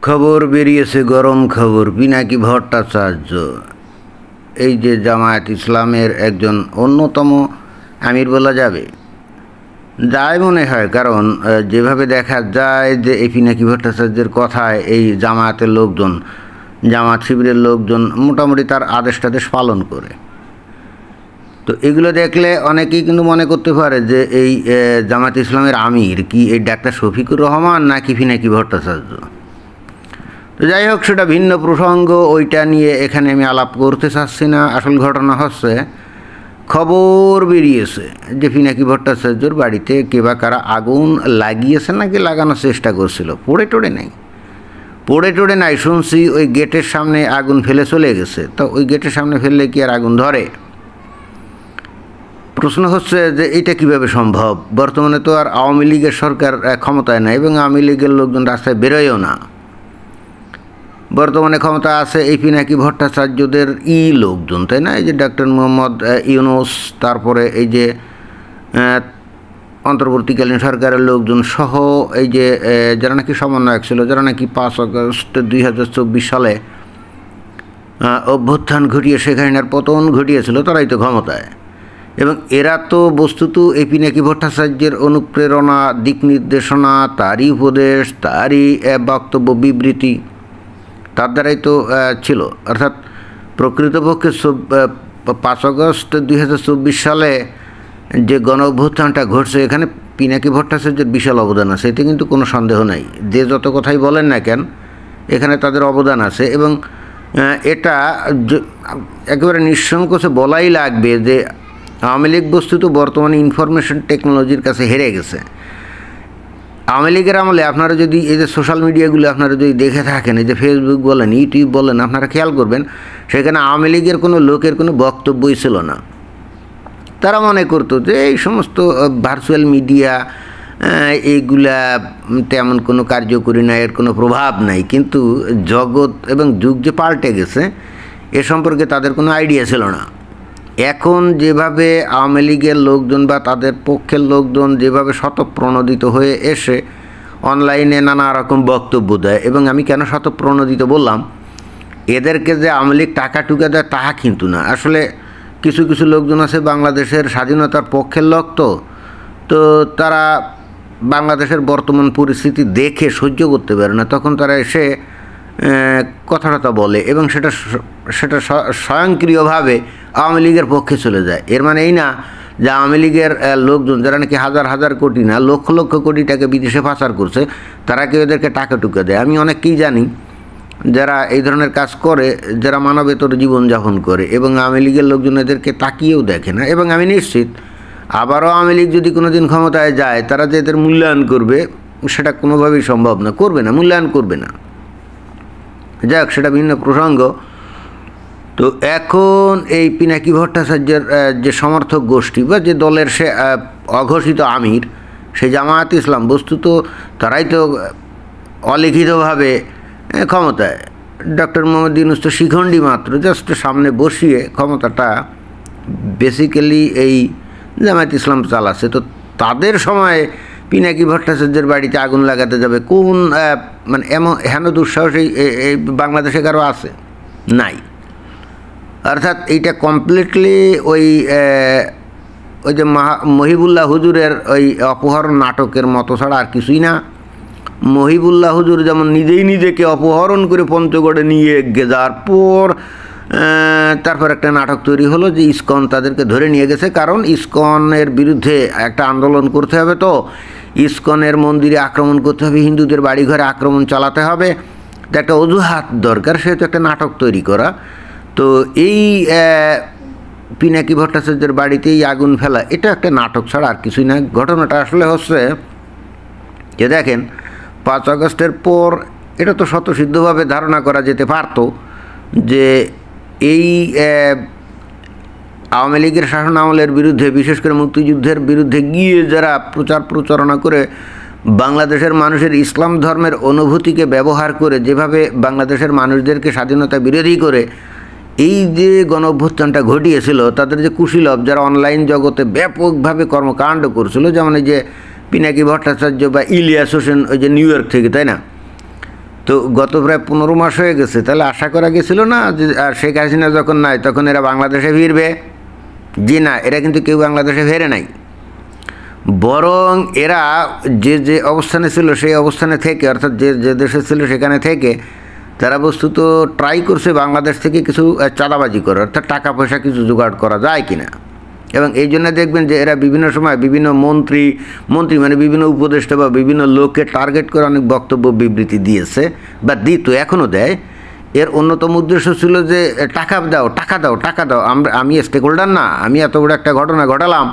খবর বেরিয়েছে, গরম খবর। পিনাকি ভট্টাচার্য এই যে জামায়াত ইসলামের একজন অন্যতম আমির বলা যাবে, যায় মনে হয়। কারণ যেভাবে দেখা যায় যে এই পিনাকি ভট্টাচার্যের কথায় এই জামায়াতের লোকজন, জামায়াত শিবিরের লোকজন মোটামুটি তার আদেশ টাদেশ পালন করে। তো এগুলো দেখলে অনেকেই কিন্তু মনে করতে পারে যে এই জামায়াত ইসলামের আমির কি এই ডাক্তার শফিকুর রহমান নাকি পিনাকি ভট্টাচার্য। তো যাই হোক, সেটা ভিন্ন প্রসঙ্গ, ওইটা নিয়ে এখানে আমি আলাপ করতে চাচ্ছি না। আসল ঘটনা হচ্ছে, খবর বেরিয়েছে যে পিনাকি ভট্টাচার্যর বাড়িতে কে বা কারা আগুন লাগিয়েছে নাকি লাগানোর চেষ্টা করছিল। পড়ে টোড়ে নাই শুনছি ওই গেটের সামনে আগুন ফেলে চলে গেছে। তো ওই গেটের সামনে ফেললে কি আর আগুন ধরে? প্রশ্ন হচ্ছে যে এটা কিভাবে সম্ভব। বর্তমানে তো আর আওয়ামী লীগের সরকার ক্ষমতায় নাই এবং আওয়ামী লীগের লোকজন রাস্তায় বেরোয়ও না। বর্তমানে ক্ষমতা আছে এই পিনাকি ভট্টাচার্যদের লোকজন, তাই না? এই যে ডক্টর মোহাম্মদ ইউনূস, তারপরে এই যে অন্তর্বর্তীকালীন সরকারের লোকজন সহ এই যে যারা নাকি সমন্বয়ক ছিল, যারা নাকি 5 আগস্ট 2024 সালে অভ্যুত্থান ঘটিয়ে শেখ হাসিনার পতন ঘটিয়েছিল, তারাই তো ক্ষমতায়। এবং এরা তো বস্তুত এই পিনাকি ভট্টাচার্যের অনুপ্রেরণা, দিক নির্দেশনা, তারই উপদেশ, তারই বক্তব্য বিবৃতি, তার দ্বারাই তো ছিল। অর্থাৎ প্রকৃতপক্ষে 5 আগস্ট 2024 সালে যে গণ অভ্যুত্থানটা ঘটছে, এখানে পিনাকি ভট্টাচার্যের বিশাল অবদান আছে, এতে কিন্তু কোনো সন্দেহ নাই। যে যত কথাই বলেন না কেন, এখানে তাদের অবদান আছে। এবং এটা একেবারে নিঃসংকোচে বলাই লাগবে যে আওয়ামী লীগ বস্তুত বর্তমানে ইনফরমেশন টেকনোলজির কাছে হেরে গেছে। আওয়ামী লীগের আমলে আপনারা যদি এই যে সোশ্যাল মিডিয়াগুলো আপনারা যদি দেখে থাকেন, এই যে ফেসবুক বলেন, ইউটিউব বলেন, আপনারা খেয়াল করবেন সেখানে আওয়ামী লীগের কোনো লোকের কোনো বক্তব্যই ছিল না। তারা মনে করতো যে এই সমস্ত ভার্চুয়াল মিডিয়া এইগুলা তেমন কোনো কার্যকরী না, এর কোনো প্রভাব নাই। কিন্তু জগৎ এবং যুগ যে পাল্টে গেছে এ সম্পর্কে তাদের কোনো আইডিয়া ছিল না। এখন যেভাবে আওয়ামী লীগের লোকজন বা তাদের পক্ষের লোকজন যেভাবে স্বতঃপ্রণোদিত হয়ে এসে অনলাইনে নানা রকম বক্তব্য দেয়, এবং আমি কেন স্বতঃপ্রণোদিত বললাম, এদেরকে যে আওয়ামী লীগ টাকা টুকা দেয় তাহা কিন্তু না। আসলে কিছু কিছু লোকজন আছে বাংলাদেশের স্বাধীনতার পক্ষের লোক, তো তারা বাংলাদেশের বর্তমান পরিস্থিতি দেখে সহ্য করতে পারে না, তখন তারা এসে কথাটা বলে এবং সেটা স্বয়ংক্রিয়ভাবে আওয়ামী লীগের পক্ষে চলে যায়। এর মানে এই না যে আওয়ামী লীগের লোকজন যারা নাকি হাজার হাজার কোটি না লক্ষ লক্ষ কোটি টাকা বিদেশে পাচার করছে, তারা কেউ এদেরকে টাকা টুকা দেয়। আমি অনেককেই জানি যারা এই ধরনের কাজ করে, যারা মানবেতর জীবনযাপন করে, এবং আওয়ামী লীগের লোকজন এদেরকে তাকিয়েও দেখে না। এবং আমি নিশ্চিত আবারও আওয়ামী লীগ যদি কোনো দিন ক্ষমতায় যায়, তারা যে এদের মূল্যায়ন করবে সেটা কোনোভাবেই সম্ভব না, করবে না, মূল্যায়ন করবে না। যাক, সেটা ভিন্ন প্রসঙ্গ। তো এখন এই পিনাকি ভট্টাচার্যের যে সমর্থক গোষ্ঠী বা যে দলের সে অঘোষিত আমির, সে জামায়াত ইসলাম, বস্তুত তারাই তো অলিখিতভাবে ক্ষমতায়। ডক্টর মোহাম্মদ ইউনূস তো শিখণ্ডী মাত্র, জাস্ট সামনে বসিয়ে ক্ষমতাটা বেসিক্যালি এই জামায়াত ইসলাম চালাচ্ছে। তো তাদের সময়ে পিনাকি ভট্টাচার্যের বাড়িতে আগুন লাগাতে যাবে কোন মানে এমন হেন দুঃসাহস এই বাংলাদেশে কারো আছে? নাই। অর্থাৎ এইটা কমপ্লিটলি ওই যে মহিবুল্লাহ হুজুরের ওই অপহরণ নাটকের মতো ছাড়া আর কিছুই না। মহিবুল্লাহ হুজুর যেমন নিজেই নিজেকে অপহরণ করে পঞ্চগড়ে নিয়ে যাওয়ার পর তারপর একটা নাটক তৈরি হলো যে ইসকন তাদেরকে ধরে নিয়ে গেছে, কারণ ইসকনের বিরুদ্ধে একটা আন্দোলন করতে হবে, তো ইসকনের মন্দিরে আক্রমণ করতে হবে, হিন্দুদের বাড়িঘরে আক্রমণ চালাতে হবে, তো একটা অজুহাত দরকার, সেহেতু একটা নাটক তৈরি করা। তো এই পিনাকি ভট্টাচার্যের বাড়িতেই আগুন ফেলা, এটা একটা নাটক ছাড়া আর কিছুই না। ঘটনাটা আসলে হচ্ছে যে দেখেন, 5 আগস্টের পর এটা তো স্বতঃসিদ্ধভাবে ধারণা করা যেতে পারত যে এই আওয়ামী লীগের শাসন আমলের বিরুদ্ধে, বিশেষ করে মুক্তিযুদ্ধের বিরুদ্ধে গিয়ে যারা প্রচারণা করে বাংলাদেশের মানুষের ইসলাম ধর্মের অনুভূতিকে ব্যবহার করে যেভাবে বাংলাদেশের মানুষদেরকে স্বাধীনতা বিরোধী করে এই যে গণ অভ্যুত্থানটা ঘটিয়েছিল তাদের যে কুশীলব যারা অনলাইন জগতে ব্যাপকভাবে কর্মকাণ্ড করছিল, যেমন এই যে পিনাকি ভট্টাচার্য বা ইলিয়াস হোসেন ওই যে নিউ ইয়র্ক থেকে, তাই না? তো গত প্রায় 15 মাস হয়ে গেছে, তাহলে আশা করা গেছিল না যে শেখ হাসিনা যখন নাই তখন এরা বাংলাদেশে ফিরবে? জি না, এরা কিন্তু কেউ বাংলাদেশে ফেরে নাই, বরং এরা যে যে অবস্থানে ছিল সেই অবস্থানে থেকে, অর্থাৎ যে যে দেশে ছিল সেখানে থেকে তারা বস্তুত ট্রাই করছে বাংলাদেশ থেকে কিছু চাঁদাবাজি করার, অর্থাৎ টাকা পয়সা কিছু জোগাড় করা যায় কিনা। এবং এই জন্য দেখবেন যে এরা বিভিন্ন সময় বিভিন্ন মন্ত্রী মানে বিভিন্ন উপদেষ্টা বা বিভিন্ন লোককে টার্গেট করে অনেক বক্তব্য বিবৃতি দিয়েছে বা দিত, এখনও দেয়। এর অন্যতম উদ্দেশ্য ছিল যে টাকা দাও টাকা দাও টাকা দাও, আমি স্টেক হোল্ডার না, আমি এত বড় একটা ঘটনা ঘটালাম,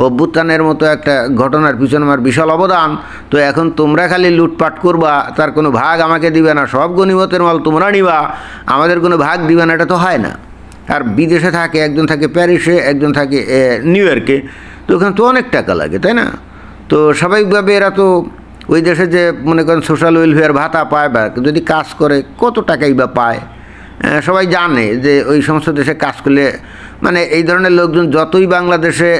অভ্যুত্থানের মতো একটা ঘটনার পিছনে আমার বিশাল অবদান, তো এখন তোমরা খালি লুটপাট করবা, তার কোনো ভাগ আমাকে দিবে না, সব গনিমতের মাল তোমরা নিবা, আমাদের কোনো ভাগ দিবে না, এটা তো হয় না। আর বিদেশে থাকে, একজন থাকে প্যারিসে, একজন থাকে নিউ ইয়র্কে, তো ওখানে তো অনেক টাকা লাগে, তাই না? তো স্বাভাবিকভাবে এরা তো ওই দেশে যে মনে করেন সোশ্যাল ওয়েলফেয়ার ভাতা পায় বা যদি কাজ করে কত টাকাই বা পায়, সবাই জানে যে ওই সমস্ত দেশে কাজ করলে মানে এই ধরনের লোকজন যতই বাংলাদেশে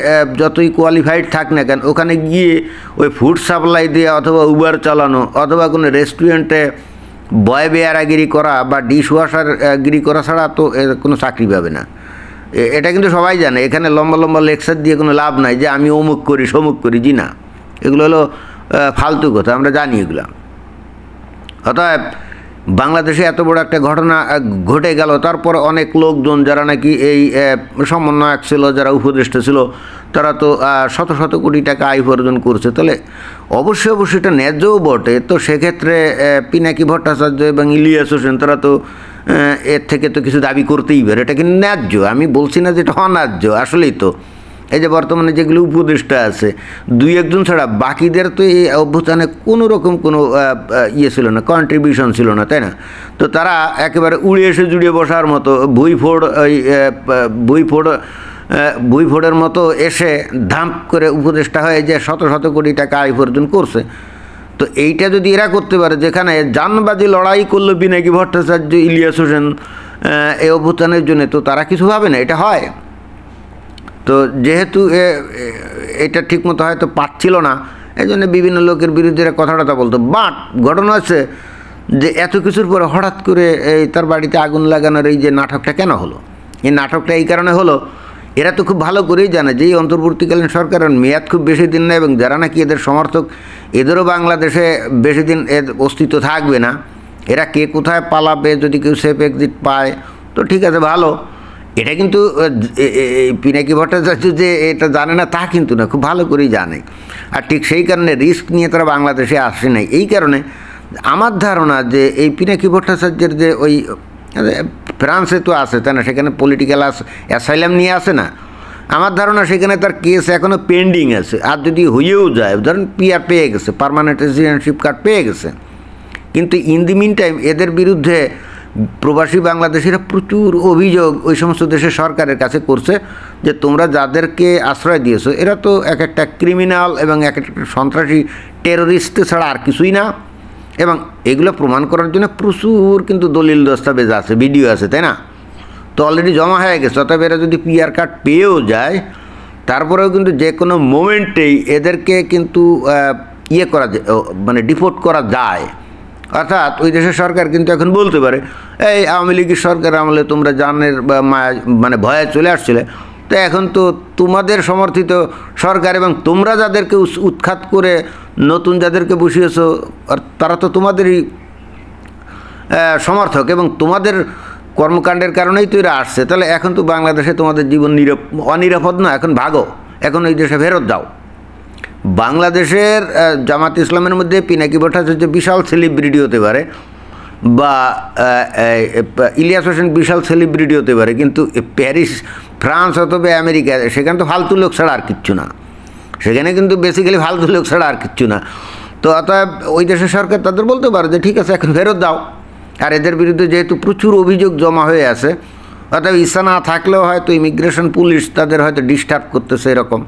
যতই কোয়ালিফাইড থাক না কেন, ওখানে গিয়ে ওই ফুড সাপ্লাই দেওয়া অথবা উবার চালানো অথবা কোনো রেস্টুরেন্টে বয় বেয়ারাগিরি করা বা ডিশ ওয়াশার গিরি করা ছাড়া তো কোনো চাকরি পাবে না। এটা কিন্তু সবাই জানে। এখানে লম্বা লম্বা লেকচার দিয়ে কোনো লাভ নাই যে আমি অমুক করি সমুক করি, জি না, এগুলো হলো ফালতু কথা, আমরা জানি এগুলো। অতএব বাংলাদেশে এত বড় একটা ঘটনা ঘটে গেল, তারপর অনেক লোকজন যারা নাকি এই সমন্বয়ক ছিল, যারা উপদেষ্টা ছিল, তারা তো শত শত কোটি টাকা আয় উপার্জন করছে, তাহলে অবশ্যই অবশ্যই এটা ন্যায্যও বটে। তো সেক্ষেত্রে পিনাকি ভট্টাচার্য এবং ইলিয়াস হোসেন তারা তো এর থেকে তো কিছু দাবি করতেই পারে, এটা কিন্তু ন্যায্য, আমি বলছি না যে এটা অন্যায্য, আসলেই তো। এই যে বর্তমানে যেগুলো উপদেষ্টা আছে 2-1 ছাড়া বাকিদের তো এই অভ্যুত্থানে কোনো রকম কোনো ইয়ে ছিল না, কন্ট্রিবিউশন ছিল না, তাই না? তো তারা একেবারে উড়ে এসে জুড়ে বসার মতো ভুইফোড়ের মতো এসে ধাপ করে উপদেষ্টা হয়ে যে শত শত কোটি টাকা আয় উপার্জন করছে। তো এইটা যদি এরা করতে পারে, যেখানে জানবাজি লড়াই করলো পিনাকি ভট্টাচার্য ইলিয়াস হোসেন এই অভ্যুত্থানের জন্য, তো তারা কিছু ভাবে না, এটা হয়। তো যেহেতু এটা ঠিকমতো হয়তো পাচ্ছিল না, এই জন্য বিভিন্ন লোকের বিরুদ্ধে কথাটা বলতো। বাট ঘটনা হচ্ছে যে এত কিছুর পরে হঠাৎ করে এই তার বাড়িতে আগুন লাগানোর এই যে নাটকটা কেন হলো? এই নাটকটা এই কারণে হলো, এরা তো খুব ভালো করেই জানে যে এই অন্তর্বর্তীকালীন সরকারের মেয়াদ খুব বেশি দিন না, এবং যারা নাকি এদের সমর্থক, এদেরও বাংলাদেশে বেশি দিন এর অস্তিত্ব থাকবে না। এরা কে কোথায় পালাবে, যদি কেউ সেফ এক্সিট পায় তো ঠিক আছে, ভালো। এটা কিন্তু পিনাকি ভট্টাচার্য যে এটা জানে না তা কিন্তু না, খুব ভালো করেই জানে। আর ঠিক সেই কারণে রিস্ক নিয়ে তারা বাংলাদেশে আসে নাই। এই কারণে আমার ধারণা যে এই পিনাকি ভট্টাচার্যের যে ওই ফ্রান্সে তো আছে, তাই না, সেখানে পলিটিক্যাল অ্যাসাইলাম নিয়ে আসে না, আমার ধারণা সেখানে তার কেস এখনও পেন্ডিং আছে। আর যদি হয়েও যায়, ধরেন পিআর পেয়ে গেছে, পার্মানেন্ট রেসিডেন্টশিপ কার্ড পেয়ে গেছে, কিন্তু ইন দি মিন টাইম এদের বিরুদ্ধে প্রবাসী বাংলাদেশিরা প্রচুর অভিযোগ ওই সমস্ত দেশের সরকারের কাছে করছে যে তোমরা যাদেরকে আশ্রয় দিয়েছো এরা তো এক একটা ক্রিমিনাল এবং এক একটা সন্ত্রাসী টেরোরিস্ট ছাড়া আর কিছুই না। এবং এগুলো প্রমাণ করার জন্য প্রচুর কিন্তু দলিল দস্তাবেজ আছে, ভিডিও আছে, তাই না? তো অলরেডি জমা হয়ে গেছে। অতএব এরা যদি পিআর কার্ড পেয়েও যায়, তারপরেও কিন্তু যে কোনো মোমেন্টেই এদেরকে কিন্তু ইয়ে করা যায়, মানে ডিপোর্ট করা যায়। অর্থাৎ ওই দেশের সরকার কিন্তু এখন বলতে পারে, এই আওয়ামী লীগের সরকার আমলে তোমরা জানের মানে ভয়ে চলে আসছিলে, তো এখন তো তোমাদের সমর্থিত সরকার এবং তোমরা যাদেরকে উৎখাত করে নতুন যাদেরকে বসিয়েছো তারা তো তোমাদেরই সমর্থক এবং তোমাদের কর্মকাণ্ডের কারণেই তো এরা আসছে। তাহলে এখন তো বাংলাদেশে তোমাদের জীবন অনিরাপদ না, এখন ভাগো, এখন ওই দেশে ফেরত যাও। বাংলাদেশের জামাত ইসলামের মধ্যে পিনাকি ভট্টাচার্য বিশাল সেলিব্রিটি হতে পারে বা ইলিয়াস হোসেন বিশাল সেলিব্রিটি হতে পারে, কিন্তু প্যারিস, ফ্রান্স অথবা আমেরিকা, সেখানে তো ফালতু লোক ছাড়া আর কিচ্ছু না, সেখানে কিন্তু বেসিক্যালি ফালতু লোক ছাড়া আর কিচ্ছু না। তো অতএব ওই দেশের সরকার তাদের বলতে পারে যে ঠিক আছে এখন ফেরত দাও। আর এদের বিরুদ্ধে যেহেতু প্রচুর অভিযোগ জমা হয়ে আছে, অতএব ইচ্ছা না থাকলেও হয়তো ইমিগ্রেশন পুলিশ তাদের হয়তো ডিস্টার্ব করতেছে এরকম।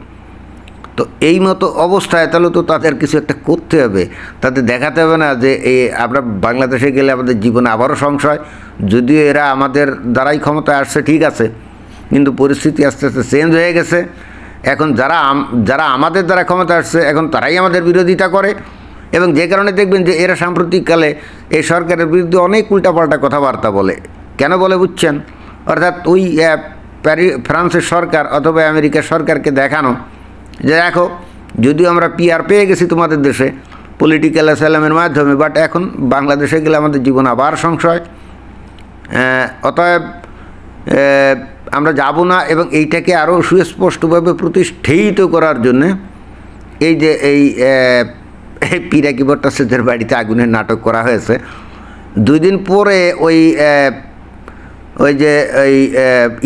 তো এই মতো অবস্থায় তাহলে তো তাদের কিছু একটা করতে হবে, তাদের দেখাতে হবে না যে আমরা বাংলাদেশে গেলে আমাদের জীবনে আবারও সংশয়। যদিও এরা আমাদের দ্বারাই ক্ষমতায় আসছে ঠিক আছে, কিন্তু পরিস্থিতি আস্তে আস্তে চেঞ্জ হয়ে গেছে। এখন যারা আমাদের দ্বারা ক্ষমতা আসছে এখন তারাই আমাদের বিরোধিতা করে, এবং যে কারণে দেখবেন যে এরা সাম্প্রতিককালে এই সরকারের বিরুদ্ধে অনেক উল্টাপাল্টা কথাবার্তা বলে। কেন বলে বুঝছেন? অর্থাৎ ওই ফ্রান্সের সরকার অথবা আমেরিকার সরকারকে দেখানো যে দেখো, যদিও আমরা পিআর পেয়ে গেছি তোমাদের দেশে পলিটিক্যাল অ্যাসাইলামের মাধ্যমে, বাট এখন বাংলাদেশে গেলে আমাদের জীবন আবার সংশয়, অতএব আমরা যাব না। এবং এইটাকে আরও সুস্পষ্টভাবে প্রতিষ্ঠিত করার জন্যে এই যে এই পিনাকি ভট্টাচার্যের বাড়িতে আগুনের নাটক করা হয়েছে। 2 দিন পরে ওই যে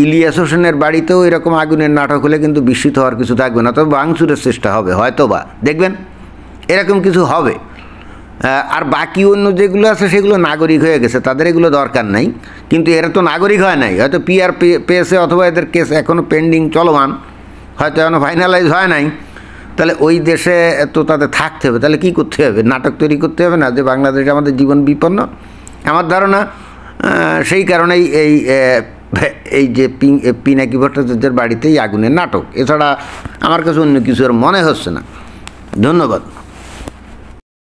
ইলিয়াস হোসেনের বাড়িতেও এরকম আগুনের নাটক হলে কিন্তু বিস্মিত হওয়ার কিছু থাকবে না, তবে ভাঙচুরের চেষ্টা হবে হয়তো বা, দেখবেন এরকম কিছু হবে। আর বাকি অন্য যেগুলো আছে সেগুলো নাগরিক হয়ে গেছে, তাদের এগুলো দরকার নাই। কিন্তু এরা তো নাগরিক হয় নাই, হয়তো পিআর পেয়েছে অথবা এদের কেস এখনও পেন্ডিং চলমান, হয়তো এখনও ফাইনালাইজ হয় নাই। তাহলে ওই দেশে তো তাদের থাকতে হবে, তাহলে কী করতে হবে? নাটক তৈরি করতে হবে না যে বাংলাদেশে আমাদের জীবন বিপন্ন। আমার ধারণা সেই কারণেই এই যে পিনাকি ভট্টাচার্যের বাড়িতেই আগুনের নাটক, এছাড়া আমার কাছে অন্য কিছু আর মনে হচ্ছে না। ধন্যবাদ।